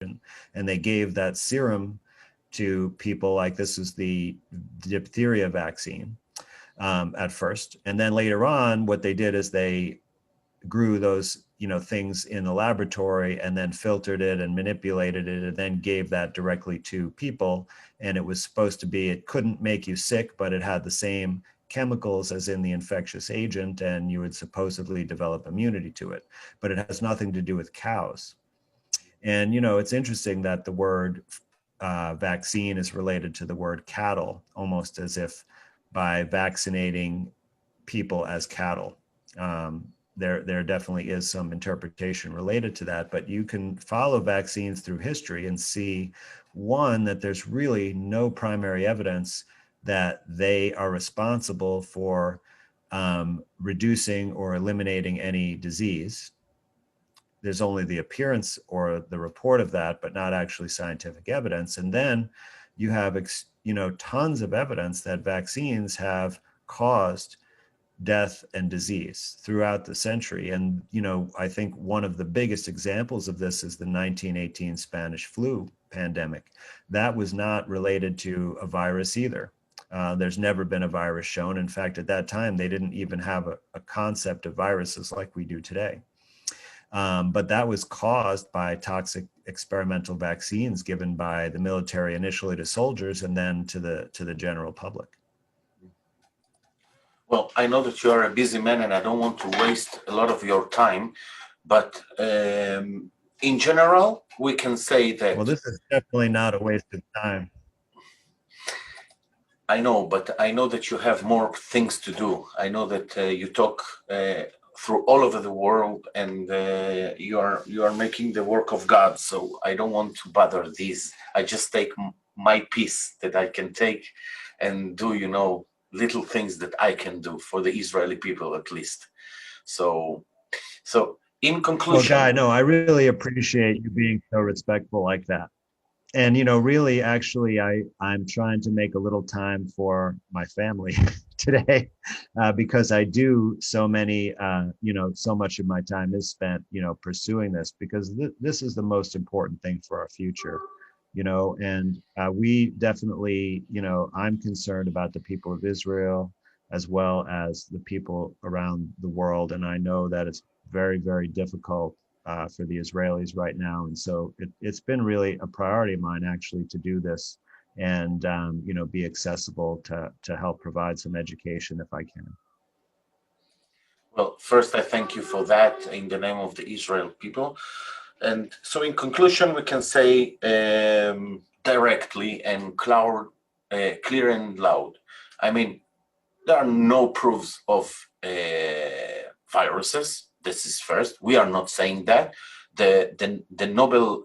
and they gave that serum to people, like this is the diphtheria vaccine at first. And then later on, what they did is they grew those, things in the laboratory and then filtered it and manipulated it and then gave that directly to people. And it was supposed to be, it couldn't make you sick, but it had the same chemicals as in the infectious agent, and you would supposedly develop immunity to it. But it has nothing to do with cows. And, it's interesting that the word vaccine is related to the word cattle, almost as if by vaccinating people as cattle. There definitely is some interpretation related to that, but you can follow vaccines through history and see, one, that there's really no primary evidence that they are responsible for reducing or eliminating any disease. There's only the appearance or the report of that, but not actually scientific evidence. And then you have, tons of evidence that vaccines have caused death and disease throughout the century. And, I think one of the biggest examples of this is the 1918 Spanish flu pandemic. That was not related to a virus either. There's never been a virus shown. In fact, at that time, they didn't even have a concept of viruses like we do today. But that was caused by toxic experimental vaccines given by the military initially to soldiers and then to the general public. Well, I know that you are a busy man and I don't want to waste a lot of your time, but in general, we can say that... Well, this is definitely not a waste of time. I know, but I know that you have more things to do. I know that you talk through all over the world, and you are making the work of God. So I don't want to bother these. I just take my piece that I can take and do, little things that I can do for the Israeli people, at least. So in conclusion... Well, Guy, no, I really appreciate you being so respectful like that. And, really, actually, I'm trying to make a little time for my family today because I do so many, so much of my time is spent, pursuing this, because this is the most important thing for our future, and we definitely, I'm concerned about the people of Israel as well as the people around the world. And I know that it's very, very difficult for the Israelis right now. And so it's been really a priority of mine actually to do this and, be accessible to help provide some education if I can. Well, first, I thank you for that in the name of the Israel people. And so in conclusion, we can say directly and clear and loud. I mean, there are no proofs of viruses. This is first. We are not saying that. The Nobel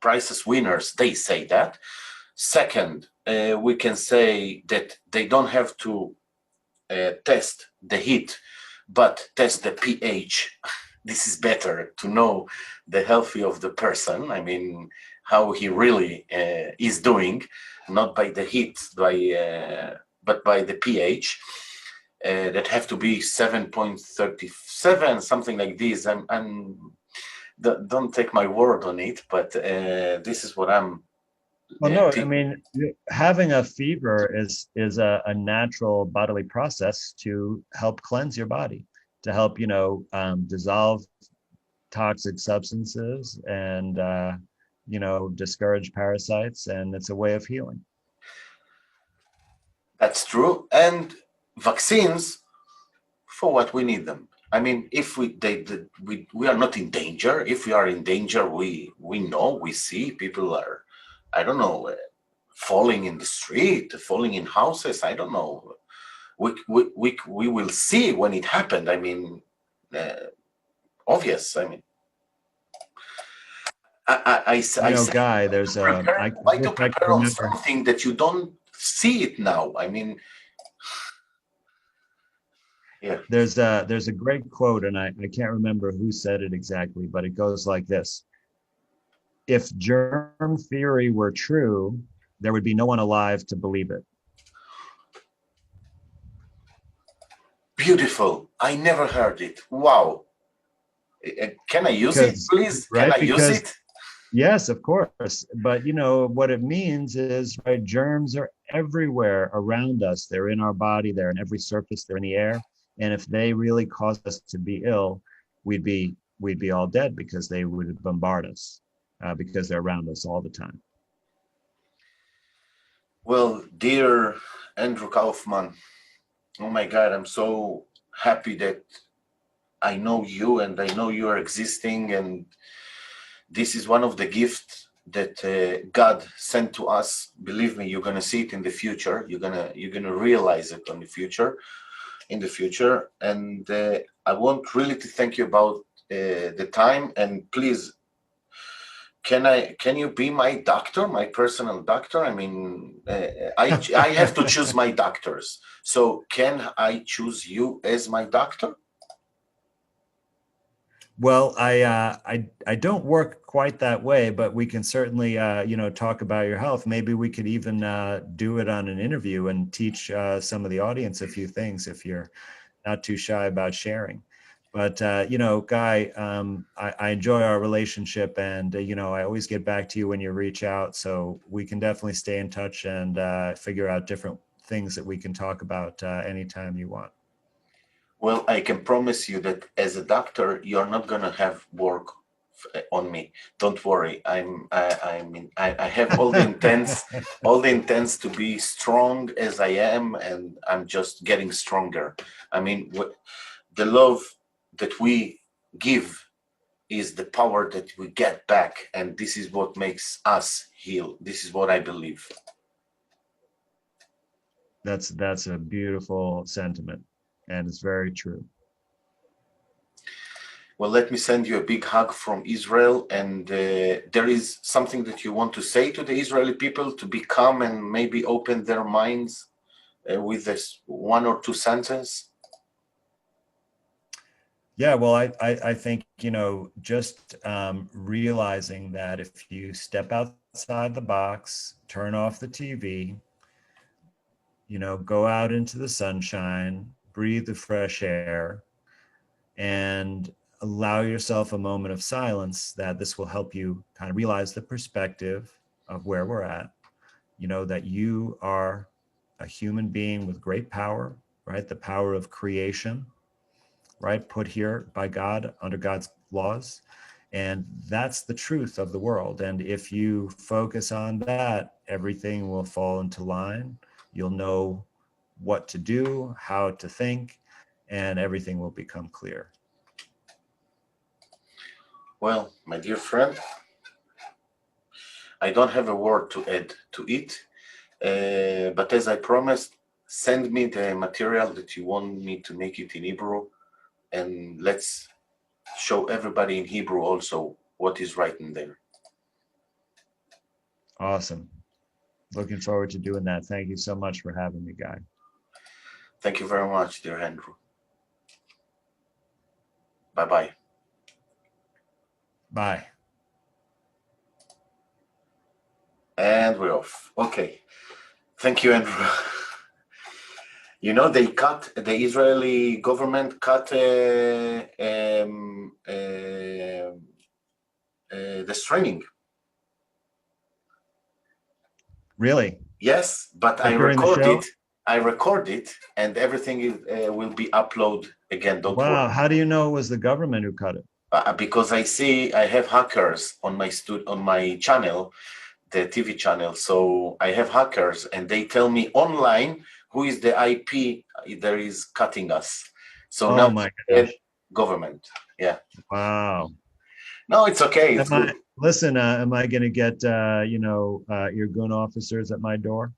Prizes winners, they say that. Second, we can say that they don't have to test the heat, but test the pH. This is better to know the health of the person. I mean, how he really is doing, not by the heat, but by the pH. That have to be 7.37, something like this. Don't take my word on it, but this is what I'm... Well, no, I mean, having a fever is a natural bodily process to help cleanse your body, to help, dissolve toxic substances and, discourage parasites. And it's a way of healing. That's true. And vaccines, for what we need them. I mean, if we are not in danger. If we are in danger, we know, we see people are, I don't know, falling in the street, falling in houses. I don't know. We will see when it happened. I mean, obvious. I mean, Guy, there's why to prepare on something that you don't see it now? I mean, yeah. There's a great quote, and I can't remember who said it exactly, but it goes like this: if germ theory were true, there would be no one alive to believe it. Beautiful. I never heard it. Wow. Can I use it, please? Can I use it? Yes, of course. But you know what it means is, right, germs are everywhere around us. They're in our body, they're in every surface, they're in the air. And if they really caused us to be ill, we'd be all dead because they would bombard us because they're around us all the time. Well, dear Andrew Kaufman, oh my God, I'm so happy that I know you and I know you are existing. And this is one of the gifts that God sent to us. Believe me, you're gonna see it in the future. You're gonna realize it on the future, in the future. And I want really to thank you about the time. And please, can you be my doctor, my personal doctor? I mean, I have to choose my doctors. So can I choose you as my doctor? Well, I don't work quite that way, but we can certainly talk about your health. Maybe we could even do it on an interview and teach some of the audience a few things if you're not too shy about sharing. But Guy, I enjoy our relationship, and I always get back to you when you reach out. So we can definitely stay in touch and figure out different things that we can talk about anytime you want. Well, I can promise you that as a doctor, you're not gonna have work on me. Don't worry. I have all the intents to be strong as I am, and I'm just getting stronger. I mean, the love that we give is the power that we get back, and this is what makes us heal. This is what I believe. That's a beautiful sentiment, and it's very true. Well, let me send you a big hug from Israel. And there is something that you want to say to the Israeli people to be calm and maybe open their minds with this one or two sentences. Yeah, well, I think, just realizing that if you step outside the box, turn off the TV, go out into the sunshine, breathe the fresh air, and allow yourself a moment of silence, that this will help you kind of realize the perspective of where we're at, that you are a human being with great power, right? The power of creation, right? Put here by God under God's laws. And that's the truth of the world. And if you focus on that, everything will fall into line. You'll know what to do, how to think, and everything will become clear. Well, my dear friend, I don't have a word to add to it. But as I promised, send me the material that you want me to make it in Hebrew, and let's show everybody in Hebrew also what is written there. Awesome. Looking forward to doing that. Thank you so much for having me, Guy. Thank you very much, dear Andrew. Bye bye. Bye. And we're off. Okay. Thank you, Andrew. They cut, the Israeli government cut the streaming. Really? Yes, but I Like during the record show? it. I record it, and everything will be uploaded again. Don't Wow. worry. How do you know it was the government who cut it? Because I see I have hackers on my channel, the TV channel. So I have hackers, and they tell me online who is the IP that is cutting us. So now Oh my gosh. government. Yeah. Wow. No, it's okay. It's Am good. I listen, am I gonna get your gun officers at my door?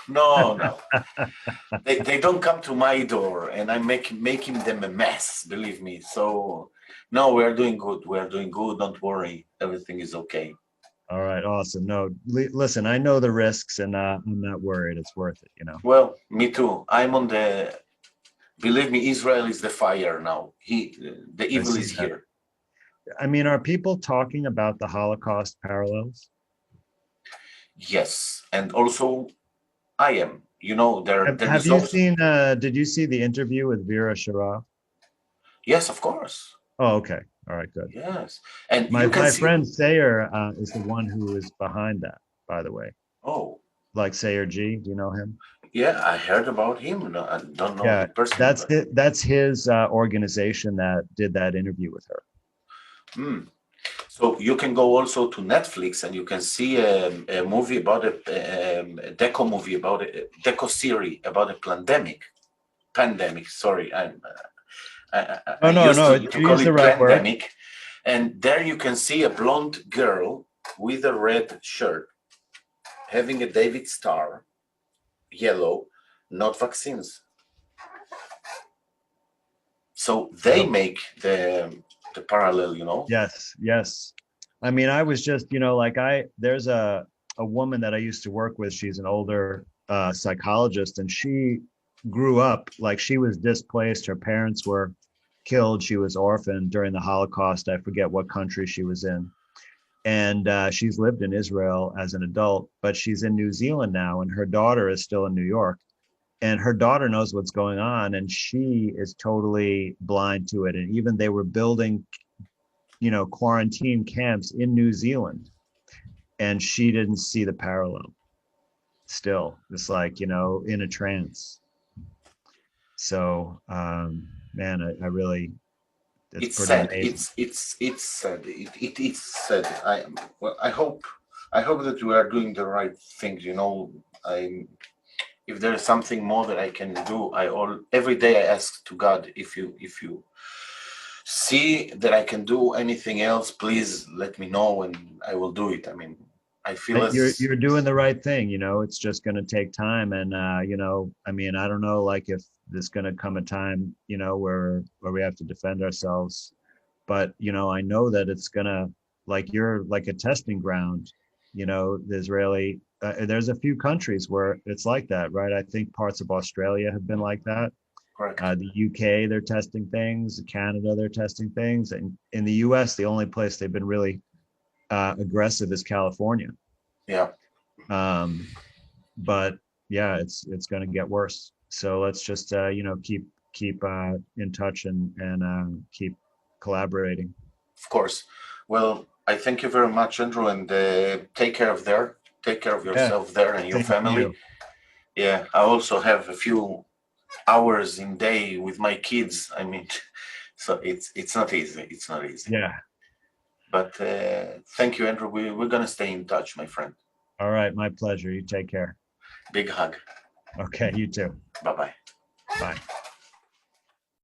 No, no. They don't come to my door, and I'm making them a mess, believe me. So no, we are doing good. We are doing good. Don't worry. Everything is okay. All right, awesome. No, listen, I know the risks, and I'm not worried. It's worth it. Well, me too. I'm on the believe me, Israel is the fire now. The I evil see is that. here. I mean, are people talking about the Holocaust parallels? Yes, and also I am. There Have is you also. seen, did you see the interview with Vera Sharav? Yes, of course. Oh, okay. All right, good. Yes, and My you can my see. friend Sayer is the one who is behind that, by the way. Oh, Like Sayer G, do you know him? yeah, I heard about him. No, I don't know Yeah, him personally, but that's his organization that did that interview with her. hmm. So you can go also to Netflix and you can see a movie about a deco movie about a deco series about a pandemic. Sorry, I Oh no, used no, to you call use the it right word. pandemic, and there you can see a blonde girl with a red shirt having a David star, yellow, not vaccines. So they Yep. make the parallel, you know. Yes, yes. I mean, I was just, like there's a woman that I used to work with. She's an older psychologist, and she grew up like she was displaced. Her parents were killed. She was orphaned during the Holocaust. I forget what country she was in. And she's lived in Israel as an adult, but she's in New Zealand now, and her daughter is still in New York. And her daughter knows what's going on, and she is totally blind to it. And even they were building, quarantine camps in New Zealand, and she didn't see the parallel. Still, it's like in a trance. So, man, I really, it's It's pretty sad. amazing. It's sad. It's sad. I hope that we are doing the right things. You know, I if there is something more that I can do, every day I ask to God, if you see that I can do anything else, please let me know and I will do it. I mean, I feel as You're doing the right thing. It's just going to take time, and I mean, I don't know, like if there's going to come a time, where we have to defend ourselves, but I know that it's gonna, like, you're like a testing ground. There's a few countries where it's like that, right? I think parts of Australia have been like that. correct. The UK, they're testing things. Canada, they're testing things, and in the US, the only place they've been really aggressive is California. Yeah, um, but yeah, it's going to get worse. So let's just keep in touch, and keep collaborating. of course. Well, I thank you very much, Andrew, and take care of Yeah, yourself there and your same to family. you. Yeah, I also have a few hours in day with my kids. I mean, so it's not easy. It's not easy. Yeah. But thank you, Andrew. We're gonna stay in touch, my friend. All right, my pleasure. You take care. Big hug. Okay, you too. Bye bye. Bye.